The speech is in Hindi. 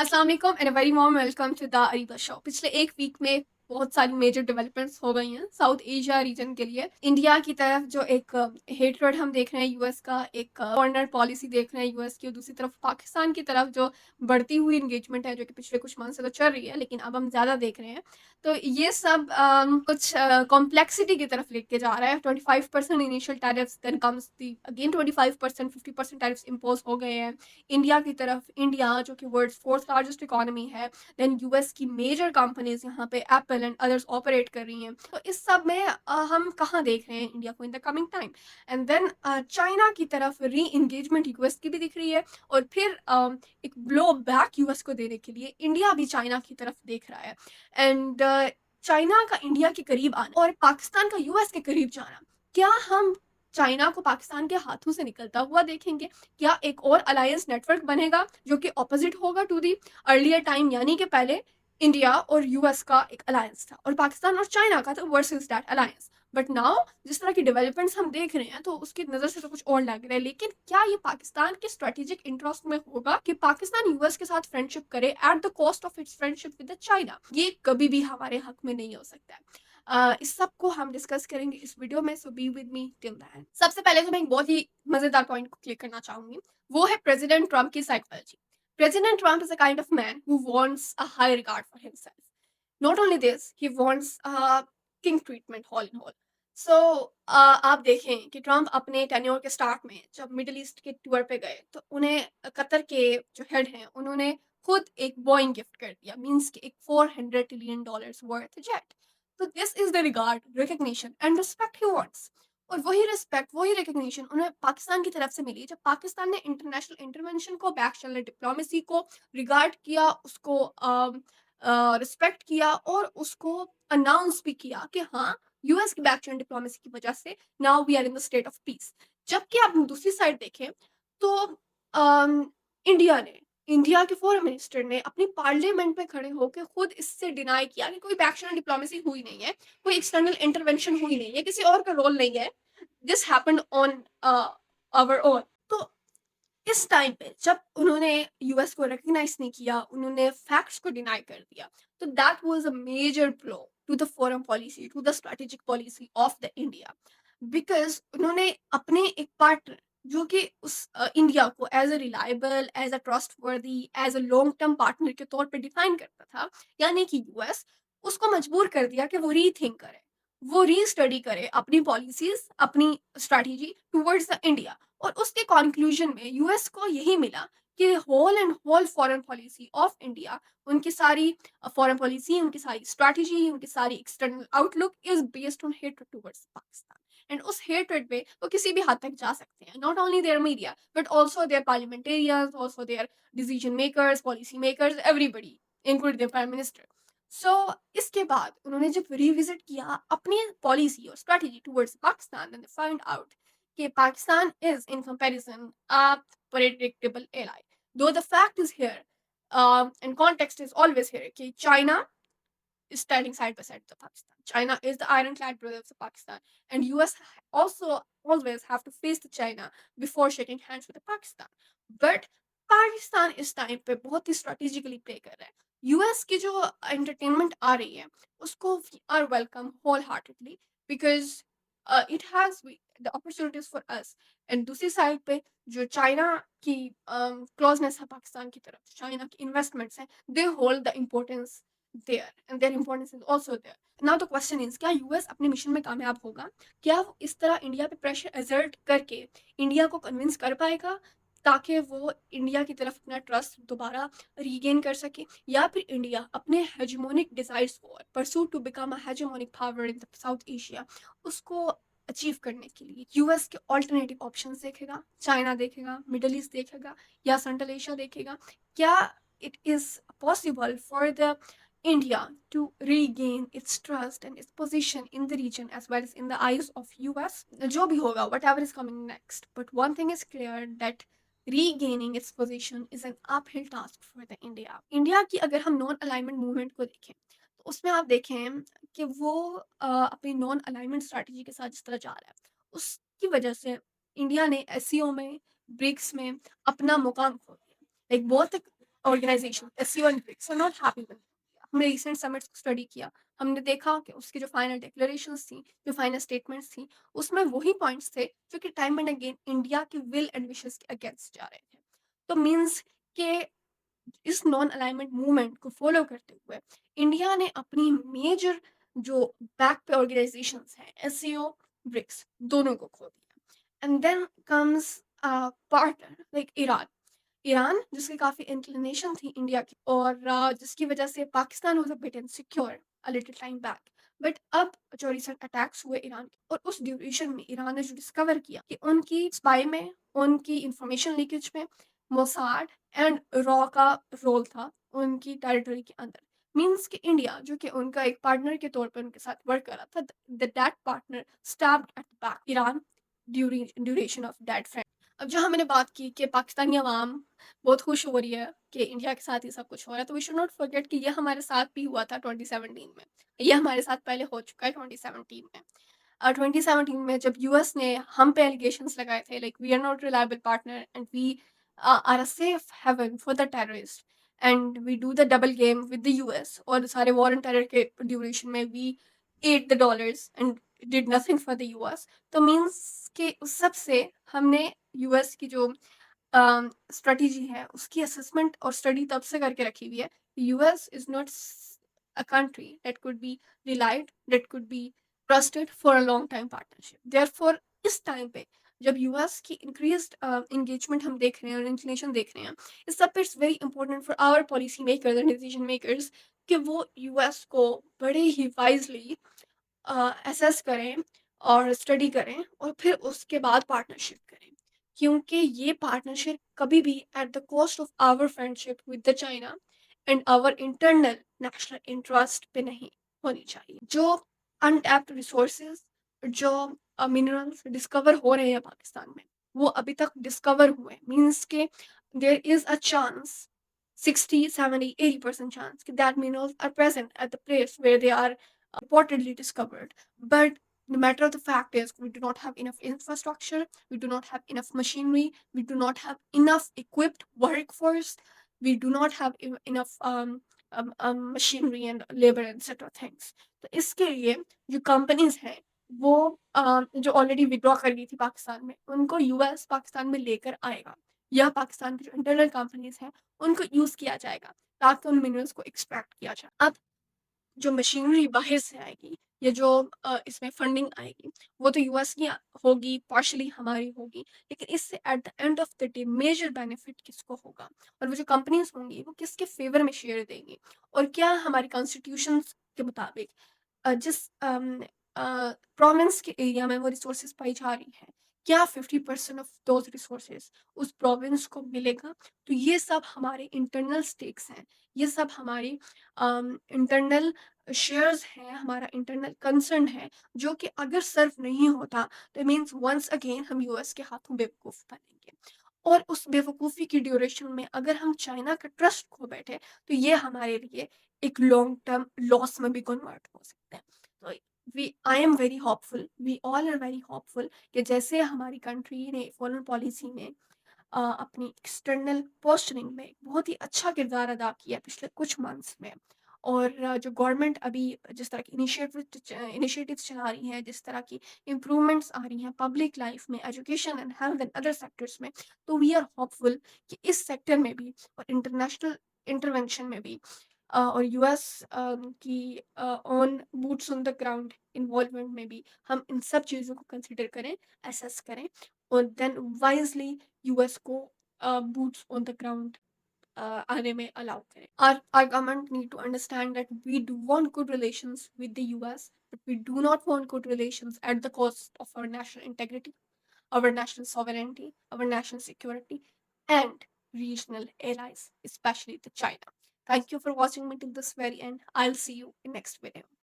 अस्सलाम वालेकुम and a very warm welcome to the Ariba show. पिछले एक वीक में बहुत सारी मेजर डेवलपमेंट्स हो गई हैं साउथ एशिया रीजन के लिए। इंडिया की तरफ जो एक हेटरेड हम देख रहे हैं यूएस का, एक कॉर्नर पॉलिसी देख रहे हैं यूएस की, और दूसरी तरफ पाकिस्तान की तरफ जो बढ़ती हुई इंगेजमेंट है जो कि पिछले कुछ मंथ से तो चल रही है लेकिन अब हम ज़्यादा देख रहे हैं। तो ये सब कुछ कॉम्प्लेक्सिटी की तरफ लेके जा रहा है। 25% initial tariffs, then comes the again 25%, 50% tariffs impose हो गए हैं इंडिया की तरफ। इंडिया जो कि वर्ल्ड फोर्थ लार्जेस्ट इकोनॉमी है, देन यूएस की मेजर कंपनीज यहाँ पे एप्पल एंड अदर्स ऑपरेट कर रही हैं। तो इस सब में हम कहाँ देख रहे हैं इंडिया को in the coming time. And then China की तरफ री इंगेजमेंट यूएस की भी दिख रही है, और फिर एक ब्लो बैक यूएस को देने के लिए इंडिया भी चाइना की तरफ देख रहा है। एंड चाइना का इंडिया के करीब आना और पाकिस्तान का यूएस के करीब जाना, क्या हम चाइना को पाकिस्तान के हाथों से निकलता हुआ देखेंगे? क्या एक और अलायंस नेटवर्क बनेगा जो कि ऑपोजिट होगा टू दी अर्लियर टाइम, यानी कि पहले इंडिया और यूएस का एक अलायंस था और पाकिस्तान और चाइना का था versus that alliance. But now जिस तरह की डेवलपमेंट्स हम देख रहे हैं तो उसकी नजर से तो कुछ और लग रहा है। लेकिन क्या ये पाकिस्तान के स्ट्रेटेजिक इंटरेस्ट में होगा कि पाकिस्तान यूएस के साथ फ्रेंडशिप करे eight the cost of its friendship with China? ये कभी भी हमारे हक में नहीं हो सकता है। इस सब को हम डिस्कस करेंगे इस वीडियो में, so be with me till the end. सबसे पहले तो मैं एक बहुत ही मजेदार पॉइंट को क्लिक करना चाहूंगी, वो है प्रेसिडेंट ट्रंप की psychology. President Trump is a kind of man who wants a high regard for himself. Not only this, he wants a king treatment all in all. So आप देखें कि ट्रंप अपने टेन्योर के स्टार्ट में जब मिडिल ईस्ट के टूर पे गए तो उन्हें कतर के जो हेड हैं उन्होंने खुद एक बोइंग गिफ्ट कर दिया, मींस कि एक $400 ट्रिलियन वर्थ जेट। तो this is the regard, recognition and respect he wants. और वही रिस्पेक्ट, वही रिकग्निशन उन्हें पाकिस्तान की तरफ से मिली जब पाकिस्तान ने इंटरनेशनल इंटरवेंशन को, बैक चैनल डिप्लोमेसी को रिगार्ड किया, उसको रिस्पेक्ट किया और उसको अनाउंस भी किया कि हाँ, यूएस की बैक चैनल डिप्लोमेसी की वजह से now we are in the state of peace. जबकि आप दूसरी साइड देखें तो इंडिया ने, इंडिया के फॉरेन मिनिस्टर ने अपनी पार्लियामेंट में खड़े होकर खुद इससे डिनाई किया कि कोई बैक चैनल डिप्लोमेसी हुई नहीं है, कोई एक्सटर्नल इंटरवेंशन हुई नहीं है, किसी और का रोल नहीं है, this happened on our own. तो इस टाइम पे जब उन्होंने यूएस को रिकग्नाइज नहीं किया, उन्होंने फैक्ट्स को डिनाई कर दिया, तो that was a major blow to the foreign policy, to the strategic policy of the India. Because उन्होंने अपने एक पार्टनर जो कि उस इंडिया को as a reliable, as a trustworthy, as a long term partner के तौर पे डिफाइन करता था, यानी कि यूएस, उसको मजबूर कर दिया कि वो रीथिंक करे, वो रीस्टडी करे अपनी पॉलिसीज, अपनी स्ट्रैटेजी टुवर्ड्स द इंडिया। और उसके कंक्लूजन में यूएस को यही मिला कि whole and whole foreign policy of India, उनकी सारी फॉरेन पॉलिसी, उनकी सारी स्ट्रैटेजी, उनकी सारी external outlook is based on hatred towards Pakistan. And उस हेटरेड में वो किसी भी हद तक जा सकते हैं, not only their media but also their parliamentarians, also their decision makers, policy makers, everybody including their prime minister. So इसके बाद उन्होंने जब रिविजिट किया अपनी पॉलिसी और strategy towards Pakistan, then they find out कि Pakistan is, in comparison, a predictable ally. Though the fact is here, and context is always here, कि China is standing side by side with Pakistan. China is the ironclad brother of the Pakistan, and US also always have to face the China before shaking hands with the Pakistan. But Pakistan इस टाइम पे बहुत ही स्ट्रेटेजिकली प्ले कर रहा है। यूएस की जो एंटरटेनमेंट आ रही है उसको we are welcome wholeheartedly, because it has the opportunities for us. And दूसरी साइड पे जो चाइना की क्लोजनेस है पाकिस्तान की तरफ, चाइना की इन्वेस्टमेंट्स हैं, they hold the importance there and their importance is also there. Now the question is, क्या यूएस अपने मिशन में कामयाब होगा? क्या वो इस तरह इंडिया पे प्रेशर एक्सर्ट करके इंडिया को कन्विंस कर पाएगा ताकि वो इंडिया की तरफ अपना ट्रस्ट दोबारा रीगेन कर सके, या फिर इंडिया अपने हेजेमोनिक डिजायर्स को pursue to become a hegemonic power in South Asia, उसको अचीव करने के लिए यूएस के ऑल्टरनेटिव ऑप्शंस देखेगा, चाइना देखेगा, मिडल ईस्ट देखेगा, या सेंट्रल एशिया देखेगा? क्या it is possible for the India to regain its trust and its position in the region as well as in the eyes of US? जो भी होगा, whatever is coming next. But one thing is clear that regaining its position is an uphill task for the India. India की अगर हम नॉन अलाइनमेंट मूवमेंट को देखें तो उसमें आप देखें कि वो अपनी नॉन अलाइनमेंट स्ट्रैटेजी के साथ जिस तरह जा रहा है, उसकी वजह से इंडिया ने एससीओ में, ब्रिक्स में अपना मुकाम खो दिया। लाइक बहुत organization SCO and BRICS are not happy with. हमने रिसेंट समिट्स को स्टडी किया, हमने देखा कि उसकी जो फाइनल डिक्लेरेशंस थी, जो फाइनल स्टेटमेंट्स थी, उसमें वही पॉइंट्स थे जो कि टाइम एंड अगेन इंडिया के विल एंड विशेस के अगेंस्ट जा रहे थे। तो मीन्स के इस नॉन अलाइनमेंट मूवमेंट को फॉलो करते हुए इंडिया ने अपनी मेजर जो बैक पे ऑर्गेनाइजेशंस हैं एससीओ ब्रिक्स दोनों को खो दिया। And then comes partner like Iran. Iran जिसकी काफ़ी इंक्लिनेशन थी इंडिया की और जिसकी वजह से Pakistan was a bit insecure a little time back. But अब जो रिसेंट अटैक्स हुए ईरान के और उस ड्यूरेशन में ईरान ने जो डिस्कवर किया कि उनकी स्पाई में, उनकी इंफॉर्मेशन लीकेज में मोसाड एंड रॉ का रोल था उनकी टेरिटरी के अंदर। मीन्स कि इंडिया जो कि उनका एक पार्टनर के तौर पर उनके साथ वर्क कर रहा था, that partner stabbed at the back Iran during duration of that friend. अब जहाँ मैंने बात की कि पाकिस्तानी अवाम बहुत खुश हो रही है कि इंडिया के साथ ये सब कुछ हो रहा है, तो वी शुड नॉट फॉरगेट कि ये हमारे साथ भी हुआ था 2017 में। ये हमारे साथ पहले हो चुका है 2017 में। 2017 में जब यूएस ने हम पे एलिगेशंस लगाए थे like we are not reliable partner and we are a safe haven for the terrorist and we do the double game with the US और सारे वॉर एंड टेरर के ड्यूरेशन में we ate the dollars and did nothing for the US. तो मीन्स के उस सब से हमने यूएस की जो स्ट्रेटेजी है उसकी असेसमेंट और स्टडी तब से करके रखी हुई है। US is not a country that could be relied, that could be trusted for a long time partnership. Therefore इस टाइम पे जब यूएस की इंक्रीज्ड एंगेजमेंट हम देख रहे हैं और इंक्लिनेशन देख रहे हैं, इस सब पे it's very important for our policy makers and decision makers कि वो यूएस को बड़े ही वाइजली असेस करें और स्टडी करें और फिर उसके बाद पार्टनरशिप करें, क्योंकि ये पार्टनरशिप कभी भी at the cost of our friendship with the China and our internal national interest पे नहीं होनी चाहिए। जो अनटैप्ड रिसोर्सेज, जो मिनरल्स डिस्कवर हो रहे हैं पाकिस्तान में, वो अभी तक डिस्कवर हुए मीन्स के there is a chance 60 70 80% chance that minerals are present at the place where they are reportedly discovered. But the matter of the fact is, we do not have enough infrastructure, we do not have enough machinery, we do not have enough equipped workforce, we do not have enough machinery and labor etc things. तो इसके लिए जो कंपनीज हैं वो जो ऑलरेडी विड्रॉ कर गई थी पाकिस्तान में उनको यूएस पाकिस्तान में लेकर आएगा, या पाकिस्तान की जो इंटरनल कंपनीज हैं उनको यूज किया जाएगा ताकि उन मिनरल्स को एक्सट्रैक्ट किया जाए। अब जो मशीनरी बाहर से आएगी या जो इसमें फंडिंग आएगी वो तो यूएस की होगी, पार्शली हमारी होगी, लेकिन इससे at the end of the day major benefit किसको होगा और वो जो कंपनीज होंगी वो किसके फेवर में शेयर देंगी और क्या हमारी कॉन्स्टिट्यूशन के मुताबिक जिस प्रोविंस के एरिया में वो रिसोर्सेज पाई जा रही हैं क्या 50% ऑफ दोज रिसोर्सेज उस प्रोविंस को मिलेगा। तो ये सब हमारे इंटरनल स्टेक्स हैं, ये सब हमारी इंटरनल शेयर्स हैं, हमारा इंटरनल कंसर्न है जो कि अगर सर्व नहीं होता तो मीन्स वंस अगेन हम यूएस के हाथों बेवकूफ़ बनेंगे और उस बेवकूफ़ी की ड्यूरेशन में अगर हम चाइना का ट्रस्ट खो बैठे तो ये हमारे लिए एक लॉन्ग टर्म लॉस में भी कन्वर्ट हो सकता है। तो we I am very hopeful, we all are very hopeful कि जैसे हमारी कंट्री ने फॉरेन पॉलिसी में अपनी एक्सटर्नल पोस्चरिंग में बहुत ही अच्छा किरदार अदा किया पिछले कुछ मंथ्स में और जो गवर्नमेंट अभी जिस तरह की इनिशिएटिव्स चला रही है, जिस तरह की इम्प्रूवमेंट्स आ रही हैं पब्लिक लाइफ में, education and health and other sectors में, तो वी आर होपफुल कि इस सेक्टर में भी और इंटरनेशनल इंटरवेंशन में भी और यूएस की on boots on the ground involvement में भी हम इन सब चीज़ों को कंसिडर करें, असेस करें और देन वाइजली यूएस को बूट्स ऑन द ग्राउंड आने में अलाउ करें। Our government need to understand that we do want good relations with the US, but we do not want good relations at the cost of our national integrity, our national sovereignty, our national security, and regional allies, especially the China. Thank you for watching me till this very end. I'll see you in next video.